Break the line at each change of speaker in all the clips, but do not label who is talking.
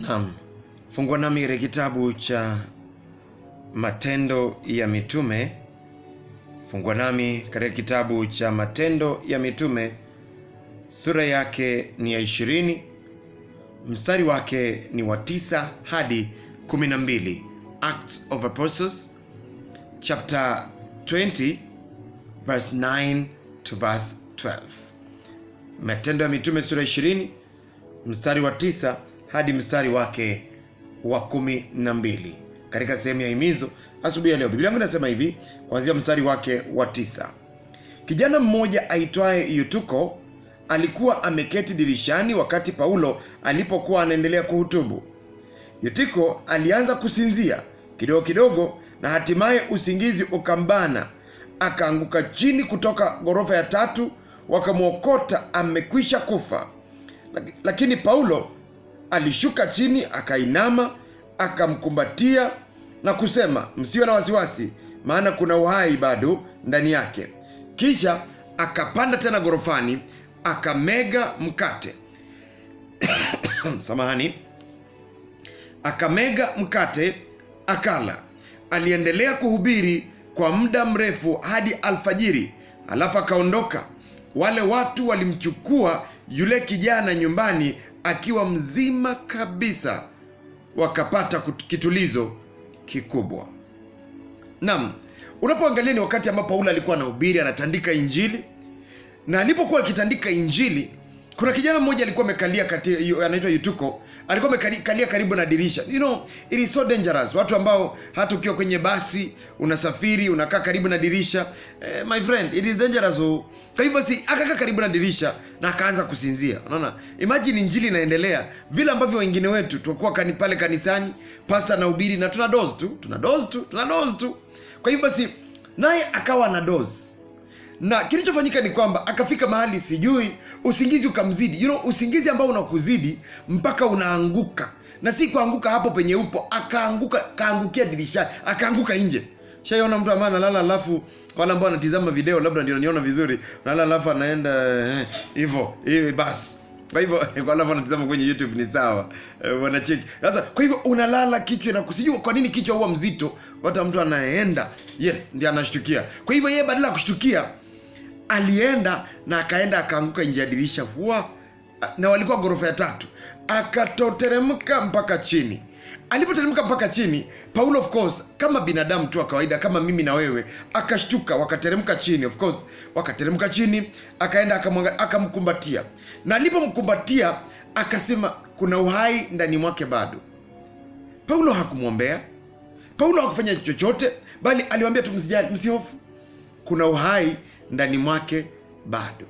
Naam, fungua nami katika kitabu cha Matendo ya Mitume. Fungua nami katika kitabu cha Matendo ya Mitume, sura yake ni ya 20, mstari wake ni wa 9 hadi 12. Acts of Apostles chapter 20 verse 9 to verse 12. Matendo ya Mitume sura 20 mstari wa 9 hadi mstari wake wa 12. Katika sehemu ya himizo asubuhi ya leo, Biblia yangu inasema hivi kuanzia mstari wake wa 9. Kijana mmoja aitwaye Yutuko alikuwa ameketi dirishani wakati Paulo alipokuwa anaendelea kuhutubu. Yutuko alianza kusinzia kidogo kidogo, na hatimaye usingizi ukambana, akaanguka chini kutoka ghorofa ya 3, wakamwokota amekwisha kufa. Lakini Paulo alishuka chini, akainama, akamkumbatia na kusema, msiwe na wasiwasi, maana kuna uhai bado ndani yake. Kisha akapanda tena ghorofani, akamega mkate akamega mkate akala. Aliendelea kuhubiri kwa muda mrefu hadi alfajiri, alafu akaondoka. Wale watu walimchukua yule kijana nyumbani akiwa mzima kabisa, wakapata kitulizo kikubwa. Naam, unapoangalia ni wakati ambapo Paulo alikuwa anahubiri, anatandika injili, na alipokuwa akitandika injili, kuna kijana mmoja alikuwa amekalia anaitwa Yutuko, alikuwa amekalia karibu na dirisha. It is so dangerous. Watu ambao hata ukiwa kwenye basi unasafiri unakaa karibu na dirisha, my friend, it is dangerous. Kwa hivyo akakaa karibu na dirisha na akaanza kusinzia. Unaona? Imagine injili inaendelea vile ambavyo wengine wetu tunakuwa pale kanisani, pastor anahubiri na tuna doze tu. Kwa hivyo naye akawa na doze. Na kilichofanyika ni kwamba akafika mahali sijui usingizi ukamzidi. Usingizi ambao unakuzidi mpaka unaanguka. Na si kuanguka hapo penye upo, kaangukia dirishani, akaanguka nje. Shaiona mtu ambaye analala alafu wale ambao wanatizama video labda ndio niona vizuri, analala alafu anaenda hivyo basi. Kwa hivyo kwa wale ambao wanatizama kwenye YouTube ni sawa, wanacheki. Sasa kwa hivyo unalala kichwa na kusijua kwa nini kichwa huwa mzito, hata mtu anaenda ndiye anashtukia. Kwa hivyo yeye badala ya kushtukia alienda na akaanguka nje ya dirisha na walikuwa ghorofa ya 3. Akatoteremka mpaka chini. Alipoteremka mpaka chini, Paulo of course kama binadamu tu wa kawaida kama mimi na wewe akashtuka, wakateremka chini. Of course wakateremka chini, akaenda akamkumbatia. Na alipomkumbatia akasema kuna uhai ndani mwake bado. Paulo hakumwombea, Paulo hakufanya chochote, bali aliwaambia tu msijali, msihofu, kuna uhai ndani mwake bado.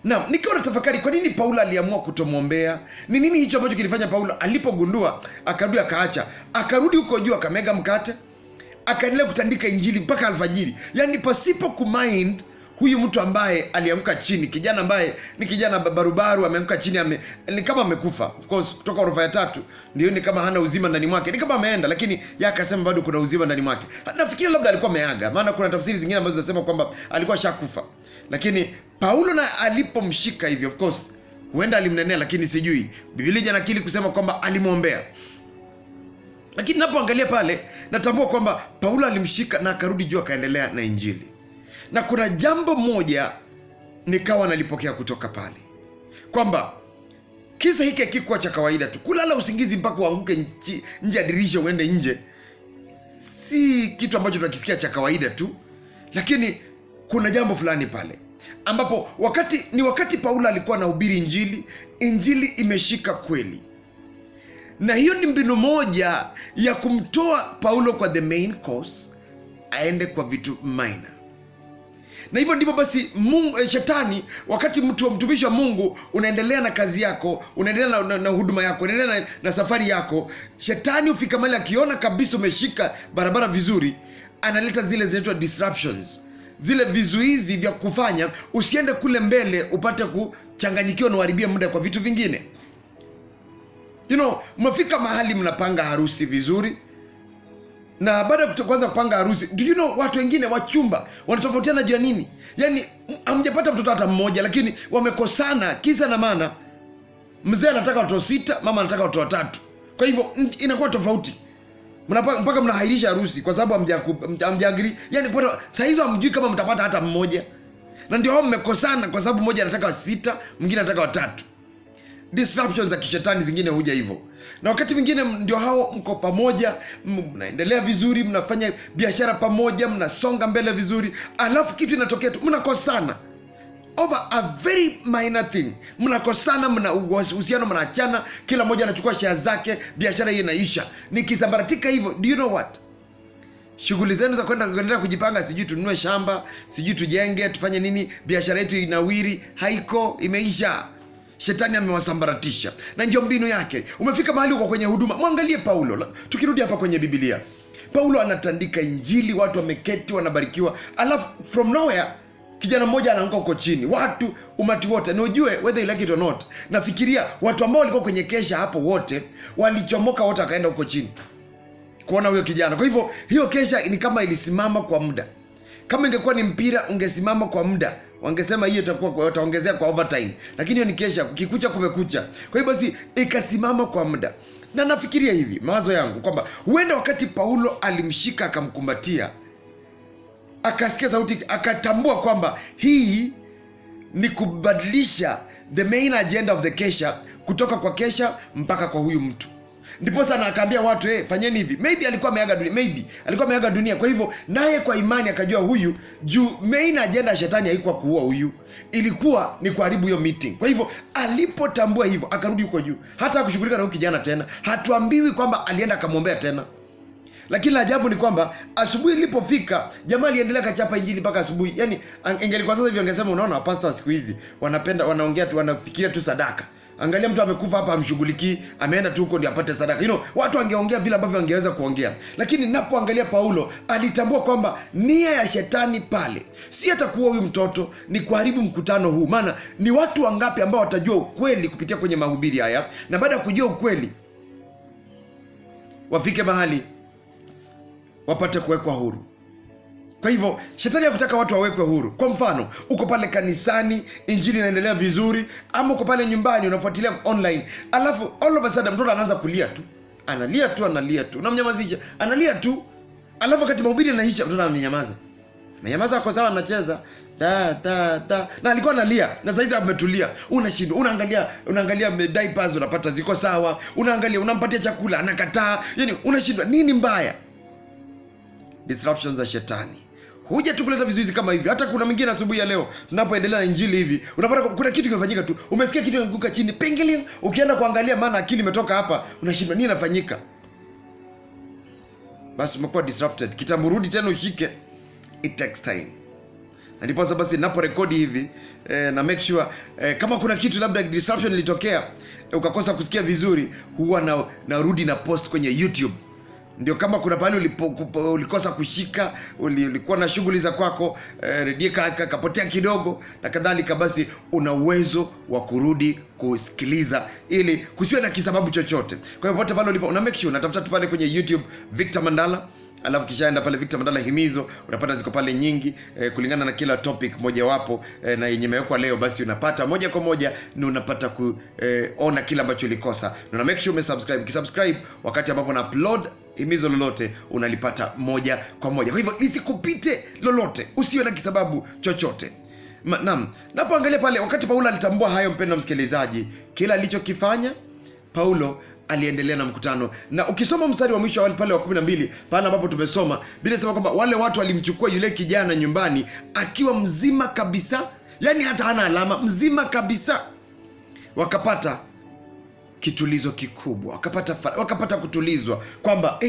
Na nikiwa natafakari kwa nini Paulo aliamua kutomwombea, ni nini hicho ambacho kilifanya Paulo alipogundua akarudi, akarudi huko juu, akamega mkate, akaendelea kutandika injili mpaka alfajiri. Yaani pasipo kumind huyu mtu ambaye aliamka chini, kijana ambaye ni kijana barubaru, ameamka chini, ni kama amekufa. Of course kutoka ghorofa ya 3 ndio ni kama hana uzima ndani mwake, ni kama ameenda, lakini yeye akasema bado kuna uzima ndani mwake. Nafikiri labda alikuwa ameaga, maana kuna tafsiri zingine ambazo zinasema kwamba alikuwa shakufa. Lakini Paulo na alipomshika hivi, of course huenda alimnenea, lakini sijui. Biblia inakili kusema kwamba alimwombea. Lakini napoangalia pale natambua kwamba Paulo alimshika na akarudi juu, akaendelea na injili. Na kuna jambo moja nikawa nalipokea kutoka pale, kwamba kisa hiki hakikuwa cha kawaida tu. Kulala usingizi mpaka uanguke nje ya dirisha uende nje, si kitu ambacho tunakisikia cha kawaida tu. Lakini kuna jambo fulani pale ambapo wakati Paulo alikuwa anahubiri injili imeshika kweli. Na hiyo ni mbinu moja ya kumtoa Paulo kwa the main course aende kwa vitu minor. Na hivyo ndivyo basi shetani, wakati mtumishi wa Mungu unaendelea na kazi yako, unaendelea na huduma yako, unaendelea na safari yako, shetani ufika mahali akiona kabisa umeshika barabara vizuri, analeta zile zinaitwa disruptions, zile vizuizi vya kufanya usiende kule mbele, upate kuchanganyikiwa na uharibia muda kwa vitu vingine. Mmefika mahali mnapanga harusi vizuri, na baada ya kuanza kupanga harusi, do you know watu wengine wachumba wanatofautiana juu ya nini? Yaani hamjapata mtoto hata mmoja, lakini wamekosana kisa na maana Mzee anataka watoto 6, mama anataka watoto 3. Kwa hivyo inakuwa tofauti. Mpaka mnahairisha harusi kwa sababu hamjaagiri. Yaani saa hizo hamjui kama mtapata hata mmoja. Na ndio hao mmekosana kwa sababu mmoja anataka 6, mwingine anataka 3. Disruptions za kishetani zingine huja hivyo. Na wakati mwingine ndio hao mko pamoja, mnaendelea vizuri, mnafanya biashara pamoja, mnasonga mbele vizuri, alafu kitu inatokea tu mnakosana. Over a very minor thing. Mnakosana, mna uhusiano mnaachana, kila mmoja anachukua share zake, biashara hii inaisha. Nikisambaratika hivyo, do you know what? Shughuli zenu za kwenda kujipanga, sijui tununue shamba, sijui tujenge, tufanye nini, biashara yetu inawiri, haiko, imeisha. Shetani amewasambaratisha. Na ndio mbinu yake. Umefika mahali uko kwenye huduma. Mwangalie Paulo. Tukirudi hapa kwenye Biblia. Paulo anatandika injili, watu wameketi wanabarikiwa. Alafu from nowhere kijana mmoja anaanguka huko chini. Watu umati wote. Na ujue whether you like it or not. Nafikiria watu ambao walikuwa kwenye kesha hapo wote walichomoka wote akaenda huko chini kuona huyo kijana. Kwa hivyo hiyo kesha ni kama ilisimama kwa muda. Kama ingekuwa ni mpira ungesimama kwa muda. Wangesema hiyo itakuwa wataongezea kwa overtime. Lakini hiyo ni kesha, kikucha kumekucha. Kwa hiyo basi ikasimama kwa muda. Na nafikiria hivi, mawazo yangu kwamba huenda wakati Paulo alimshika akamkumbatia, akasikia sauti, akatambua kwamba hii ni kubadilisha the main agenda of the kesha kutoka kwa kesha mpaka kwa huyu mtu. Ndipo sana akaambia watu fanyeni hivi. Maybe alikuwa ameaga dunia. Kwa hivyo naye kwa imani akajua huyu juu main agenda ya shetani haikuwa kuua huyu, ilikuwa ni kuharibu hiyo meeting. Kwa hivyo alipotambua hivyo akarudi huko juu. Hata hakushughulika na huyu kijana tena. Hatuambiwi kwamba alienda akamwombea tena. Lakini la ajabu ni kwamba asubuhi ilipofika, jamaa aliendelea kachapa injili mpaka asubuhi. Yaani ingelikuwa sasa hivi angesema unaona pastor siku hizi wanaongea tu, wanafikiria tu sadaka. Angalia mtu amekufa hapa amshughulikii, ameenda tu huko ndio apate sadaka. Watu wangeongea vile ambavyo wangeweza kuongea. Lakini ninapoangalia Paulo alitambua kwamba nia ya shetani pale si hata kuua huyu mtoto, ni kuharibu mkutano huu. Maana ni watu wangapi ambao watajua ukweli kupitia kwenye mahubiri haya, na baada ya kujua ukweli wafike mahali wapate kuwekwa huru. Kwa hivyo shetani hakutaka watu wawekwe huru. Kwa mfano, uko pale kanisani, injili inaendelea vizuri, ama uko pale nyumbani unafuatilia online, alafu all of a sudden mtoto anaanza kulia tu. Analia tu. Unamnyamazisha, analia tu. Alafu wakati mahubiri yanaisha mtoto amenyamaza. Ananyamaza kwa sababu anacheza na alikuwa analia na saizi ametulia. Unashindwa, unaangalia diapers unapata ziko sawa, unaangalia unampatia chakula anakataa. Yaani unashindwa nini mbaya? Disruptions za shetani huja tu kuleta vizuizi kama hivi. Hata kuna mwingine asubuhi ya leo tunapoendelea na injili hivi, unapata kuna kitu kimefanyika tu. Umesikia kitu kinaanguka chini, pengeling, ukienda kuangalia maana akili imetoka hapa, unashindwa nini inafanyika. Basi umekuwa disrupted. Kitamburudi tena ushike, it takes time. Na ndipo sasa basi ninaporekodi hivi na make sure kama kuna kitu labda disruption ilitokea ukakosa kusikia vizuri, huwa narudi na post kwenye YouTube. Ndio kama kuna pale ulikosa kushika, ulikuwa na shughuli za kwako, redio kapotea kidogo na kadhalika, basi una uwezo wa kurudi kusikiliza ili kusiwe na kisababu chochote. Kwa hivyo pote pale ulipo una make sure unatafuta tu pale kwenye YouTube Victor Mandala, alafu kishaenda pale Victor Mandala himizo, unapata ziko pale nyingi kulingana na kila topic moja wapo na yenye imewekwa leo, basi unapata moja kwa moja na unapata kuona kila ambacho ulikosa. Na una make sure umesubscribe. Ukisubscribe wakati ambapo na upload himizo lolote unalipata moja kwa moja. Kwa hivyo lisikupite lolote, usiwe na kisababu chochote. Naam, napoangalia pale wakati Paulo alitambua hayo, mpendwa msikilizaji, kila alichokifanya Paulo aliendelea na mkutano. Na ukisoma mstari wa mwisho pale wa 12 pale ambapo tumesoma, Biblia inasema kwamba wale watu walimchukua yule kijana nyumbani akiwa mzima kabisa, yani hata hana alama, mzima kabisa. Wakapata kitulizo kikubwa, wakapata kutulizwa kwamba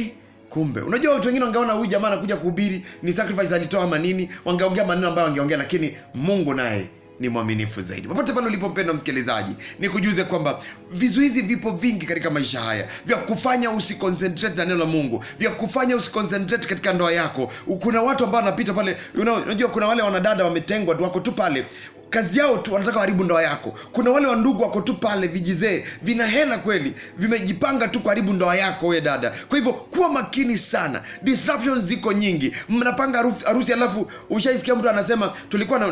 kumbe. Unajua watu wengine wangeona huyu jamaa anakuja kuhubiri ni sacrifice alitoa ama nini, wangeongea maneno ambayo wangeongea, lakini Mungu naye ni mwaminifu zaidi. Popote pale ulipopenda msikilizaji, nikujuze kwamba vizuizi vipo vingi katika maisha haya vya kufanya usiconcentrate na neno la Mungu, vya kufanya usiconcentrate katika ndoa yako. Kuna watu ambao wanapita pale, unajua kuna wale wanadada wametengwa, wako tu pale kazi yao tu wanataka kuharibu ndoa yako. Kuna wale wandugu wako tu pale vijizee, vina hela kweli, vimejipanga tu kuharibu ndoa yako we dada. Kwa hivyo kuwa makini sana. Disruptions ziko nyingi. Mnapanga harusi alafu ushaisikia mtu anasema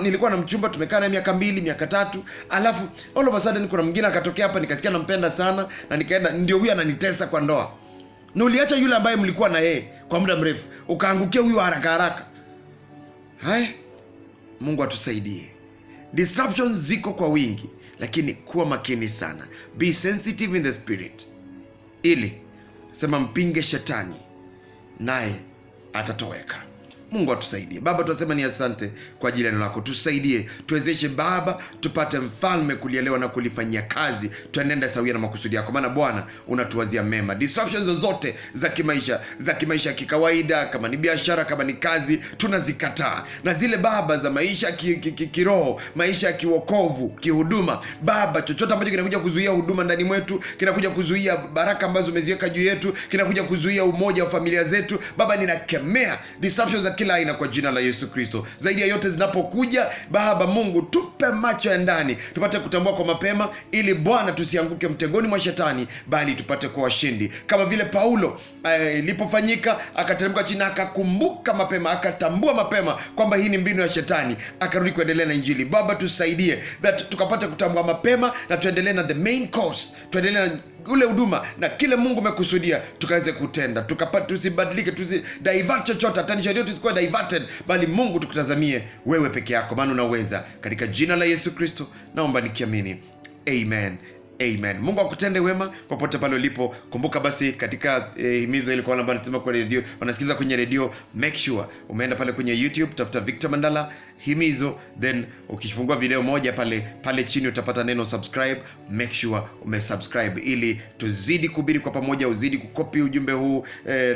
nilikuwa na mchumba tumekaa naye miaka 2 miaka 3, alafu all of a sudden kuna mwingine akatokea hapa nikasikia nampenda sana na nikaenda ndio huyu ananitesa kwa ndoa. Na uliacha yule ambaye mlikuwa na yeye kwa muda mrefu, ukaangukia huyu haraka. Hai, Mungu atusaidie. Disruptions ziko kwa wingi, lakini kuwa makini sana. Be sensitive in the spirit. Ili sema mpinge shetani naye atatoweka. Mungu atusaidie. Baba, tunasema ni asante kwa ajili ya neno lako. Tusaidie, tuwezeshe Baba, tupate mfalme kulielewa na kulifanyia kazi, tuenende sawia na makusudi yako, maana Bwana unatuwazia mema. Disruptions zozote za kimaisha kikawaida, kama ni biashara, kama ni kazi, tunazikataa. Na zile Baba za maisha kiroho, maisha ya kiwokovu, kihuduma, Baba, chochote ambacho kinakuja kuzuia huduma ndani mwetu, kinakuja kuzuia baraka ambazo umeziweka juu yetu, kinakuja kuzuia umoja wa familia zetu, Baba, ninakemea disruptions za kila aina kwa jina la Yesu Kristo. Zaidi ya yote zinapokuja, Baba Mungu, tupe macho ya ndani, tupate kutambua kwa mapema, ili Bwana tusianguke mtegoni mwa shetani, bali tupate kuwa washindi. Kama vile Paulo ilipofanyika, akateremka chini, akakumbuka mapema, akatambua mapema kwamba hii ni mbinu ya shetani, akarudi kuendelea na Injili. Baba, tusaidie that tukapate kutambua mapema na tuendelee na the main course, tuendelee na ule huduma na kile Mungu umekusudia tukaweze kutenda, tusibadilike, tusidivert chochote, attention yetu isikuwe diverted, bali Mungu tukutazamie wewe peke yako, maana unaweza. Katika jina la Yesu Kristo naomba nikiamini, amen. Amen. Mungu akutende wema popote pale ulipo. Kumbuka basi katika himizo ile kwa wale ambao wanasema kwa radio, wanasikiliza kwenye radio, make sure umeenda pale kwenye YouTube, tafuta Victor Mandala himizo, then ukifungua video moja pale chini utapata neno subscribe. Make sure umesubscribe ili tuzidi kuhubiri kwa pamoja, uzidi kukopi ujumbe huu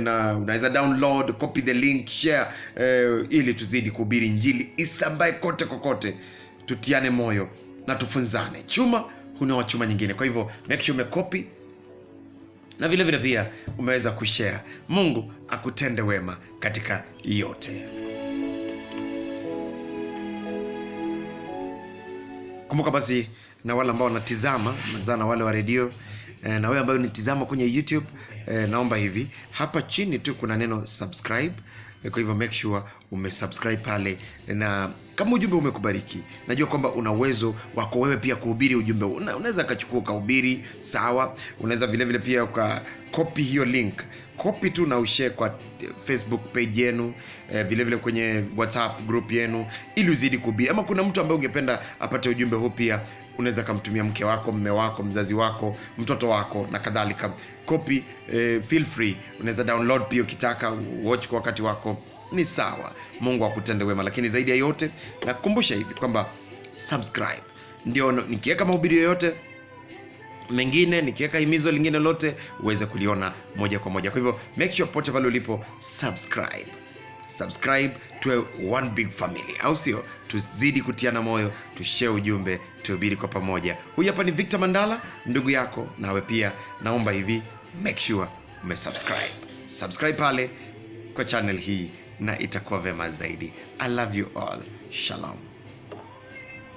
na unaweza download, copy the link, share ili tuzidi kuhubiri Injili isambae kote kokote. Tutiane moyo na tufunzane. Chuma huna chuma nyingine. Kwa hivyo make sure umekopi na vile vile pia umeweza kushare. Mungu akutende wema katika yote. Kumbuka basi na wale ambao wanatizama na wale wa radio na wewe ambao unitizama kwenye YouTube, naomba hivi, hapa chini tu kuna neno subscribe. Kwa hivyo make sure umesubscribe pale, na kama ujumbe umekubariki, najua kwamba una uwezo wako wewe pia kuhubiri ujumbe. Unaweza kachukua ukahubiri, sawa. Unaweza vile vile pia copy hiyo link, copy tu na ushare kwa Facebook page yenu, vile vile kwenye WhatsApp group yenu, ili uzidi kuhubiri. Ama kuna mtu ambaye ungependa apate ujumbe huu pia, unaweza kumtumia mke wako, mume wako, mzazi wako, mtoto wako na kadhalika. Copy, feel free. Unaweza download pia ukitaka, watch kwa wakati wako, ni sawa. Mungu akutende wema. Lakini zaidi ya yote nakukumbusha hivi kwamba subscribe ndio nikiweka mahubiri yoyote mengine, nikiweka himizo lingine lote, uweze kuliona moja kwa moja. Kwa hivyo make sure pote pale ulipo subscribe to one big family, au sio? Tuzidi kutiana moyo, tushare ujumbe, tuhubiri kwa pamoja. Huyu hapa ni Victor Mandala, ndugu yako. Nawe pia naomba hivi, make sure subscribe pale kwa channel hii, na itakuwa vema zaidi. I love you all. Shalom.